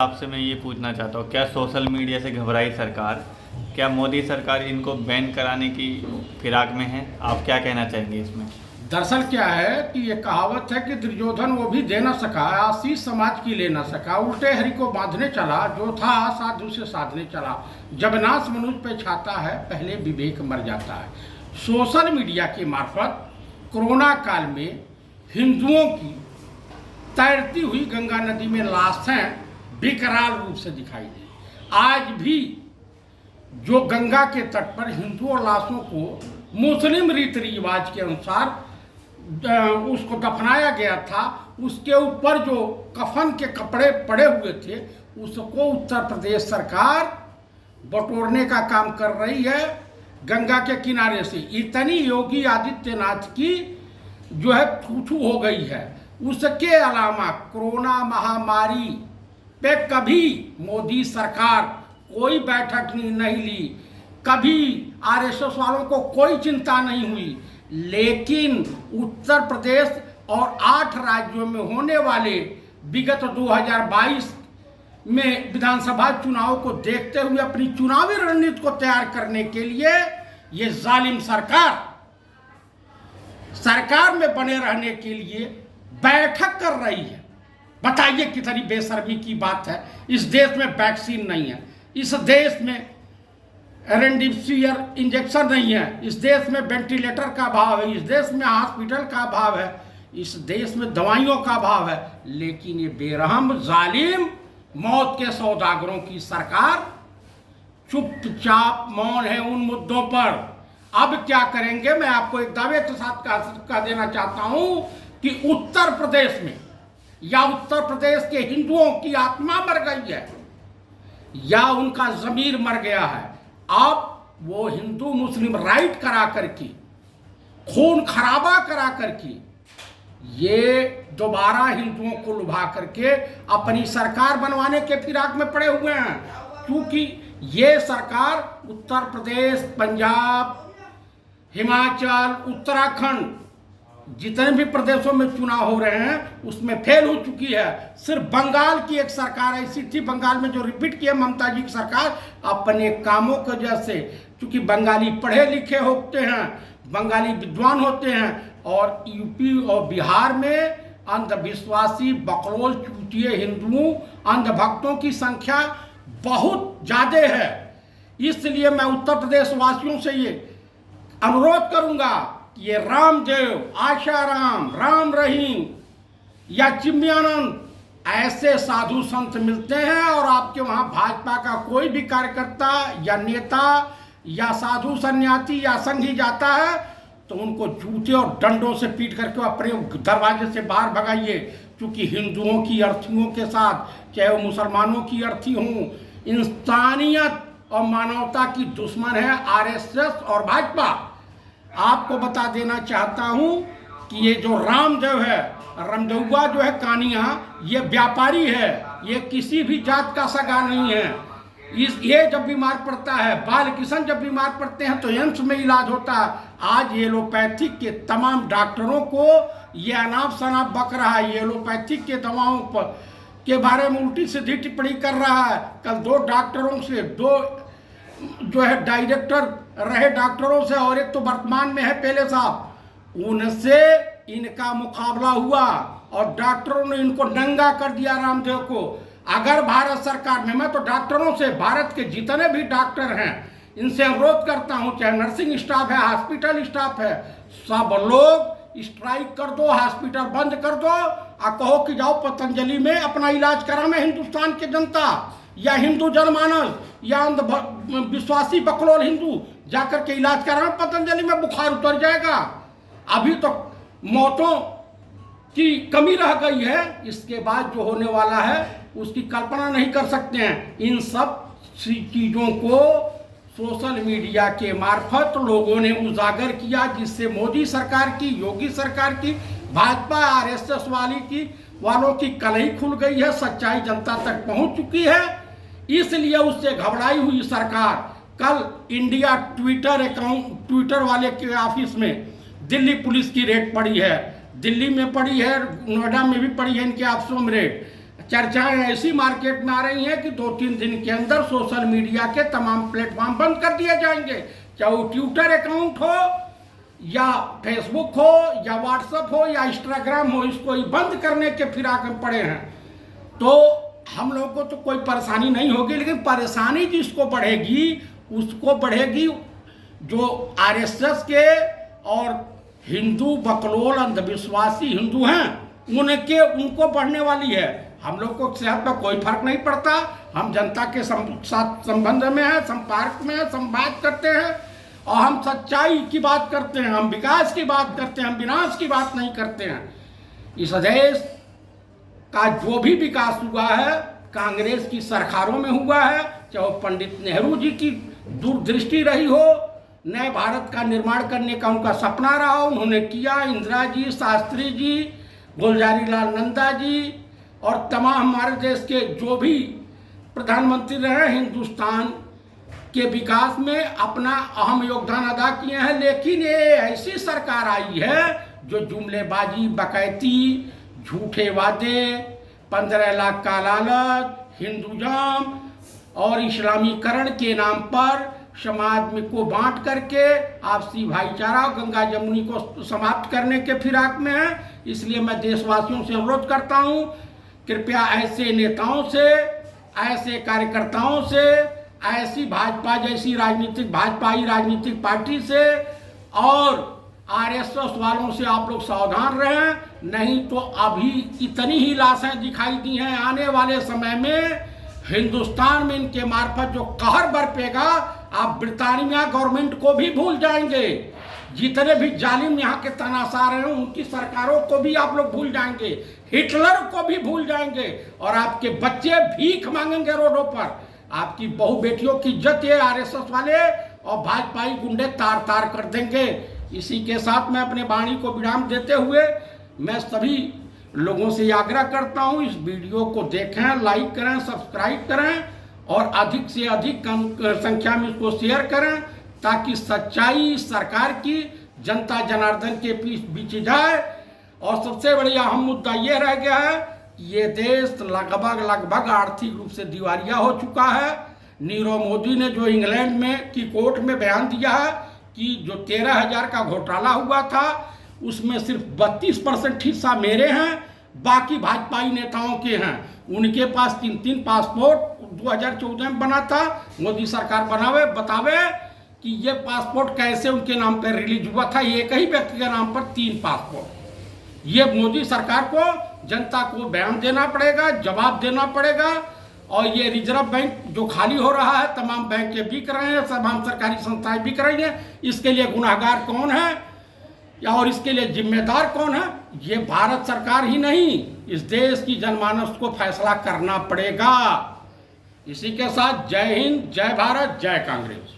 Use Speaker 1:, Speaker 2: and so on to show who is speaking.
Speaker 1: आपसे मैं ये पूछना चाहता हूँ, क्या सोशल मीडिया से घबराई सरकार? क्या मोदी सरकार इनको बैन कराने की फिराक में है? आप क्या कहना चाहेंगे इसमें?
Speaker 2: दरअसल क्या है कि ये कहावत है कि दुर्योधन वो भी दे ना सका, आशीष समाज की ले ना सका, उल्टे हरि को बांधने चला, जो था साधु से साधने चला। जब नाश मनुष्य पे छाता है, पहले विवेक मर जाता है। सोशल मीडिया के मार्फत कोरोना काल में हिंदुओं की तैरती हुई गंगा नदी में लाशें विकराल रूप से दिखाई दी। आज भी जो गंगा के तट पर हिंदुओं लाशों को मुस्लिम रीति रिवाज के अनुसार उसको दफनाया गया था, उसके ऊपर जो कफन के कपड़े पड़े हुए थे, उसको उत्तर प्रदेश सरकार बटोरने का काम कर रही है गंगा के किनारे से। इतनी योगी आदित्यनाथ की जो है थू हो गई है। उसके अलावा कोरोना महामारी पे कभी मोदी सरकार कोई बैठक नहीं ली, कभी आरएसएस वालों को कोई चिंता नहीं हुई। लेकिन उत्तर प्रदेश और 8 राज्यों में होने वाले विगत 2022 में विधानसभा चुनाव को देखते हुए अपनी चुनावी रणनीति को तैयार करने के लिए ये जालिम सरकार में बने रहने के लिए बैठक कर रही है। बताइए कितनी बेशर्मी की बात है। इस देश में वैक्सीन नहीं है, इस देश में रेमडेसिविर इंजेक्शन नहीं है, इस देश में वेंटिलेटर का अभाव है, इस देश में हॉस्पिटल का अभाव है, इस देश में दवाइयों का अभाव है। लेकिन ये बेरहम जालिम मौत के सौदागरों की सरकार चुपचाप मौन है उन मुद्दों पर। अब क्या करेंगे, मैं आपको एक दावे के साथ कह देना चाहता हूं कि उत्तर प्रदेश में या उत्तर प्रदेश के हिंदुओं की आत्मा मर गई है या उनका जमीर मर गया है। अब वो हिंदू मुस्लिम राइट करा करके, खून खराबा करा करके, ये दोबारा हिंदुओं को लुभा करके अपनी सरकार बनवाने के फिराक में पड़े हुए हैं। क्योंकि ये सरकार उत्तर प्रदेश, पंजाब, हिमाचल, उत्तराखंड, जितने भी प्रदेशों में चुनाव हो रहे हैं उसमें फेल हो चुकी है। सिर्फ बंगाल की एक सरकार ऐसी थी, बंगाल में जो रिपीट किया ममता जी की सरकार अपने कामों की वजह से, क्योंकि बंगाली पढ़े लिखे होते हैं, बंगाली विद्वान होते हैं, और यूपी और बिहार में अंधविश्वासी बकलोल चूतिए हिंदुओं अंधभक्तों की संख्या बहुत ज़्यादा है। इसलिए मैं उत्तर प्रदेश वासियों से ये अनुरोध करूंगा, ये रामदेव, आशाराम, राम रहीम या चिन्मयानंद ऐसे साधु संत मिलते हैं और आपके वहाँ भाजपा का कोई भी कार्यकर्ता या नेता या साधु सन्यासी या संघी जाता है तो उनको जूते और डंडों से पीट करके अपने दरवाजे से बाहर भगाइए। क्योंकि हिंदुओं की अर्थियों के साथ, चाहे वो मुसलमानों की अर्थी हों, इंसानियत और मानवता की दुश्मन है आरएसएस और भाजपा। आपको बता देना चाहता हूं कि ये जो रामदेव है, रामदेवा जो है कानिया, ये व्यापारी है, ये किसी भी जात का सगा नहीं है। ये जब बीमार पड़ता है, बालकिशन जब बीमार पड़ते हैं तो एम्स में इलाज होता है। आज एलोपैथिक के तमाम डॉक्टरों को ये अनाप शनाप बक रहा है, एलोपैथिक के दवाओं पर के बारे में उल्टी सीधी टिप्पणी कर रहा है। कल 2 डॉक्टरों से, 2 जो है डायरेक्टर रहे डॉक्टरों से, और एक तो वर्तमान में है पहले साहब, उनसे इनका मुकाबला हुआ और डॉक्टरों ने इनको नंगा कर दिया रामदेव को। अगर भारत सरकार में, मैं तो डॉक्टरों से, भारत के जितने भी डॉक्टर हैं, इनसे अनुरोध करता हूं, चाहे नर्सिंग स्टाफ है, हॉस्पिटल स्टाफ है, सब लोग स्ट्राइक कर दो, हॉस्पिटल बंद कर दो और कहो कि जाओ पतंजलि में अपना इलाज करावे। हिंदुस्तान की जनता या हिंदू जनमानस या विश्वासी बकलोल हिंदू जाकर के इलाज करावे पतंजलि में, बुखार उतर जाएगा। अभी तो मौतों की कमी रह गई है, इसके बाद जो होने वाला है उसकी कल्पना नहीं कर सकते हैं। इन सब चीज़ों को सोशल मीडिया के मार्फत लोगों ने उजागर किया, जिससे मोदी सरकार की, योगी सरकार की, भाजपा आरएसएस वालों की कलही खुल गई है, सच्चाई जनता तक पहुंच चुकी है। इसलिए उससे घबराई हुई सरकार कल इंडिया ट्विटर वाले के ऑफिस में दिल्ली पुलिस की रेड पड़ी है, दिल्ली में पड़ी है, नोएडा में भी पड़ी है इनके ऑफिसों में रेड। चर्चाएं ऐसी मार्केट में आ रही हैं कि 2-3 दिन के अंदर सोशल मीडिया के तमाम प्लेटफॉर्म बंद कर दिए जाएंगे, चाहे वो ट्विटर अकाउंट हो या फेसबुक हो या व्हाट्सएप हो या इंस्टाग्राम हो, इसको ही बंद करने के फिराक में पड़े हैं। तो हम लोगों को तो कोई परेशानी नहीं होगी, लेकिन परेशानी जिसको बढ़ेगी उसको बढ़ेगी जो आरएसएस के और हिंदू बकलोल अंधविश्वासी हिंदू हैं उनको बढ़ने वाली है। हम लोग को सेहत पर कोई फर्क नहीं पड़ता, हम जनता के साथ संबंध में हैं, संपर्क में हैं, संवाद करते हैं और हम सच्चाई की बात करते हैं, हम विकास की बात करते हैं, हम विनाश की बात नहीं करते हैं। इस देश का जो भी विकास हुआ है कांग्रेस की सरकारों में हुआ है, चाहे पंडित नेहरू जी की दूरदृष्टि रही हो, नए भारत का निर्माण करने का उनका सपना रहा, उन्होंने किया। इंदिरा जी, शास्त्री जी, गुलजारी लाल नंदा जी और तमाम हमारे देश के जो भी प्रधानमंत्री रहे हिंदुस्तान के विकास में अपना अहम योगदान अदा किए हैं। लेकिन ये ऐसी सरकार आई है जो जुमलेबाजी, बकैती, झूठे वादे, 15 लाख का लालच, हिंदुज़म और इस्लामीकरण के नाम पर समाज में को बांट करके आपसी भाईचारा और गंगा जमुनी को समाप्त करने के फिराक में है। इसलिए मैं देशवासियों से अनुरोध करता हूं, कृपया ऐसे नेताओं से, ऐसे कार्यकर्ताओं से, ऐसी भाजपा जैसी भाजपाई राजनीतिक पार्टी से और आरएसएस वालों से आप लोग सावधान रहें, नहीं तो अभी इतनी ही लाशें दिखाई दी हैं। आने वाले समय में हिंदुस्तान में इनके मार्फत जो कहर बरपेगा आप ब्रिटानिया गवर्नमेंट को भी भूल जाएंगे। जितने भी जालिम यहाँ के तनासार हैं उनकी सरकारों को भी आप लोग भूल जाएंगे, हिटलर को भी भूल जाएंगे और आपके बच्चे भीख मांगेंगे रोडों पर। आपकी बहु बेटियों की इज्जत ये आरएसएस वाले और भाजपाई गुंडे तार तार कर देंगे। इसी के साथ मैं अपने वाणी को विराम देते हुए मैं सभी लोगों से आग्रह करता हूं, इस वीडियो को देखें, लाइक करें, सब्सक्राइब करें और अधिक से अधिक संख्या में इसको शेयर करें ताकि सच्चाई सरकार की जनता जनार्दन के बीच जाए। और सबसे बड़ा अहम मुद्दा ये रह गया है कि ये देश लगभग आर्थिक रूप से दिवालिया हो चुका है। नीरव मोदी ने जो इंग्लैंड में की कोर्ट में बयान दिया है कि जो 13,000 का घोटाला हुआ था उसमें सिर्फ 32% हिस्सा मेरे हैं, बाकी भाजपाई नेताओं के हैं। उनके पास 3 पासपोर्ट 2014 में बना था, मोदी सरकार बतावे कि ये पासपोर्ट कैसे उनके नाम पर रिलीज हुआ था। एक ही व्यक्ति के नाम पर 3 पासपोर्ट। ये मोदी सरकार को जनता को बयान देना पड़ेगा, जवाब देना पड़ेगा। और ये रिजर्व बैंक जो खाली हो रहा है, तमाम बैंक बिक रहे हैं, तमाम सरकारी संस्थाएं बिक रही हैं, इसके लिए गुनाहगार कौन है और इसके लिए जिम्मेदार कौन है? ये भारत सरकार ही नहीं, इस देश की जनमानस को फैसला करना पड़ेगा। इसी के साथ जय हिंद, जय भारत, जय कांग्रेस।